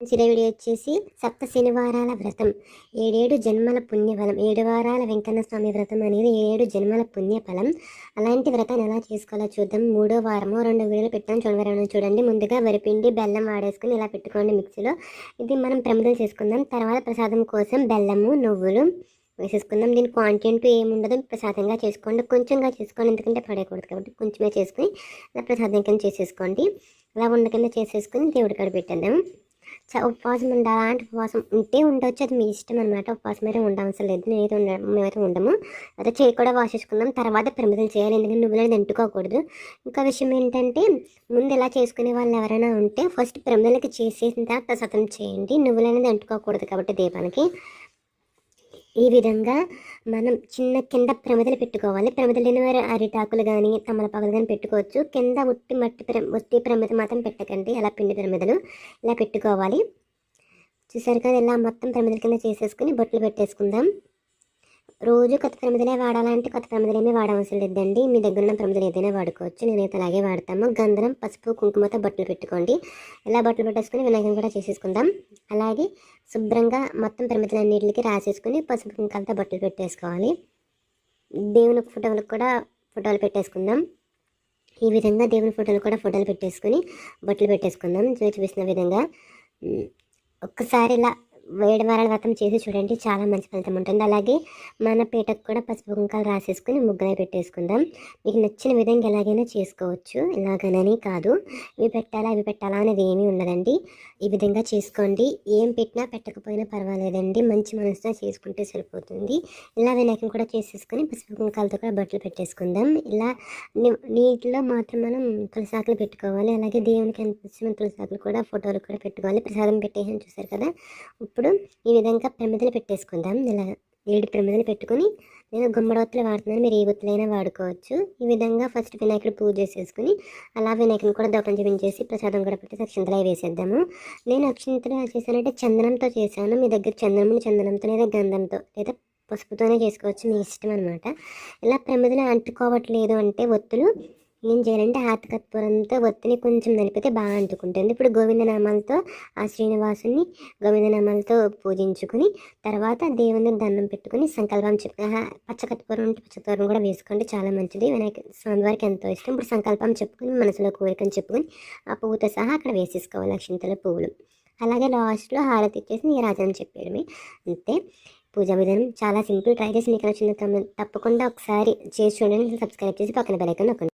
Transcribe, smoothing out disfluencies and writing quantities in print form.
చిన్న వీడియో వచ్చేసి సప్త శనివారాల వ్రతం, 7 జన్మల పుణ్యఫలం. 7 వారాల వెంకన్న స్వామి వ్రతం అనేది 7 జన్మల పుణ్యఫలం. అలాంటి వ్రతాన్ని ఎలా చేసుకోవాలో చూద్దాం. 3వ వారము 2 వీడియోలు పెట్టాను చూడండి. ముందుగా వరిపిండి బెల్లం వాడేసుకుని ఇలా పెట్టుకోండి మిక్సీలో. ఇది మనం ప్రమిదలు చేసుకుందాం. తర్వాత ప్రసాదం కోసం బెల్లము నువ్వులు వేసేసుకుందాం. దీని క్వాంటిటీ ఏముండదు, ప్రసాదంగా చేసుకోండి. కొంచెంగా చేసుకోండి, ఎందుకంటే పడేయకూడదు కాబట్టి కొంచెమే చేసుకుని ప్రసాదం కింద చేసేసుకోండి. అలా ఉండ కింద చేసేసుకుని దేవుడి కాడ పెట్టేద్దాం. ఉపవాసం ఉండాలి, అలాంటి ఉపవాసం ఉంటే ఉండొచ్చు, అది మీ ఇష్టం అనమాట. ఉపవాసం అయితే ఉండవలసిన లేదు, మేమైతే ఉండము. అదే చేయి కూడా వాష్ చేసుకుందాం. తర్వాత ప్రమిదలు చేయాలి, ఎందుకంటే నువ్వులు అనేది అంటుకోకూడదు. ఇంకా విషయం ఏంటంటే, ముందు ఇలా చేసుకునే వాళ్ళు ఎవరైనా ఉంటే ఫస్ట్ ప్రమిదలకి చేసేసిన తర్వాత ప్రసాదం చేయండి. నువ్వులు అనేది అంటుకోకూడదు కాబట్టి దీపానికి. ఈ విధంగా మనం చిన్న కింద ప్రమిదలు పెట్టుకోవాలి. ప్రమిదలు అరిటాకులు కానీ తమలపాకులు కానీ పెట్టుకోవచ్చు. కింద ఒట్టి ప్రమిద మాత్రం పెట్టకండి, అలా పిండి ప్రమిదలు ఇలా పెట్టుకోవాలి. చూసారు కదా, ఇలా మొత్తం ప్రమిదల కింద చేసేసుకుని బొట్లు పెట్టేసుకుందాం. రోజు కొత్త ప్రమిదలే వాడాలంటే కొత్త ప్రమిదలేమీ వాడవలసిన లేదండి. మీ దగ్గర ఉన్న ప్రమిదలు ఏదైనా వాడుకోవచ్చు. నేనైతే అలాగే వాడతాము. గంధం పసుపు కుంకుమతో బట్టలు పెట్టుకోండి. ఇలా బట్టలు పెట్టేసుకుని వినాయకుని కూడా చేసేసుకుందాం. అలాగే శుభ్రంగా మొత్తం ప్రమిదలన్నిటికి రాసేసుకుని పసుపు కుంకాలతో బట్టలు పెట్టేసుకోవాలి. దేవుని ఫోటోలకు కూడా ఫోటోలు పెట్టేసుకుందాం. ఈ విధంగా దేవుని ఫోటోలు కూడా ఫోటోలు పెట్టేసుకుని బట్టలు పెట్టేసుకుందాం. చూపిస్తున్న విధంగా ఒక్కసారి ఇలా 7 వారాల వ్రతం చేసి చూడండి, చాలా మంచి ఫలితం ఉంటుంది. అలాగే మన పీటకు కూడా పసుపు కుంకాలు రాసేసుకుని ముగ్గులు పెట్టేసుకుందాం. మీకు నచ్చిన విధంగా ఎలాగైనా చేసుకోవచ్చు, ఇలాగనని కాదు ఇవి పెట్టాలా అనేది ఏమీ ఉండదండి. ఈ విధంగా చేసుకోండి. ఏం పెట్టినా పెట్టకపోయినా పర్వాలేదండి, మంచి మనసుతో చేసుకుంటే సరిపోతుంది. ఇలా వినాయకుని కూడా చేసేసుకొని పసుపు కుంకాలతో కూడా బట్టలు పెట్టేసుకుందాం. ఇలా నీటిలో మాత్రం మనం తులసాకులు పెట్టుకోవాలి. అలాగే దేవునికి ఎంత ఇష్టమైన తులసాకులు కూడా ఫోటోలు కూడా పెట్టుకోవాలి. ప్రసాదం పెట్టేసి చూసారు కదా. ఇప్పుడు ఈ విధంగా ప్రమిదలు పెట్టేసుకుందాం. ఇలా 7 ప్రమిదలు పెట్టుకుని, నేను గుమ్మడి వాడుతున్నాను, మీరు ఏ ఒత్తులైనా వాడుకోవచ్చు. ఈ విధంగా ఫస్ట్ వినాయకుడు పూజ చేసేసుకుని అలా వినాయకుని కూడా దూపం చూపించేసి ప్రసాదం కూడా పెట్టేసి అక్షంతలు వేసేద్దాము. నేను అక్షంతలు చేశానంటే చందనంతో చేశాను. మీ దగ్గర చందనంతో లేదా గంధంతో లేదా పసుపుతోనే చేసుకోవచ్చు, మీ ఇష్టం అనమాట. ఇలా ప్రమిదలు అంటుకోవట్లేదు అంటే ఒత్తులు ఏం చేయాలంటే కర్పూరంతో ఒత్తిని కొంచెం నలిపితే బాగా అంటుకుంటుంది. ఇప్పుడు గోవిందనామాలతో ఆ శ్రీనివాసుని గోవిందనామాలతో పూజించుకుని తర్వాత దేవుని దండం పెట్టుకుని సంకల్పం పచ్చకర్పూరం ఉంటే పచ్చకర్పూరం కూడా వేసుకోండి, చాలా మంచిది. వినాయక స్వామి వారికి ఎంతో ఇష్టం. ఇప్పుడు సంకల్పం చెప్పుకుని మనసులో కోరికని చెప్పుకొని ఆ పువ్వుతో సహా అక్కడ వేసేసుకోవాలి అక్షింతల పువ్వులు. అలాగే లాస్ట్లో హారతి ఇచ్చేసి నీరాజనం చెప్పేయడమే, అంతే. పూజా విధానం చాలా సింపుల్. ట్రై చేసి మీకు నచ్చిన తప్పకుండా ఒకసారి చేసి చూడండి. సబ్స్క్రైబ్ చేసి పక్కన బెల్ ఐకాన్ నొక్కండి.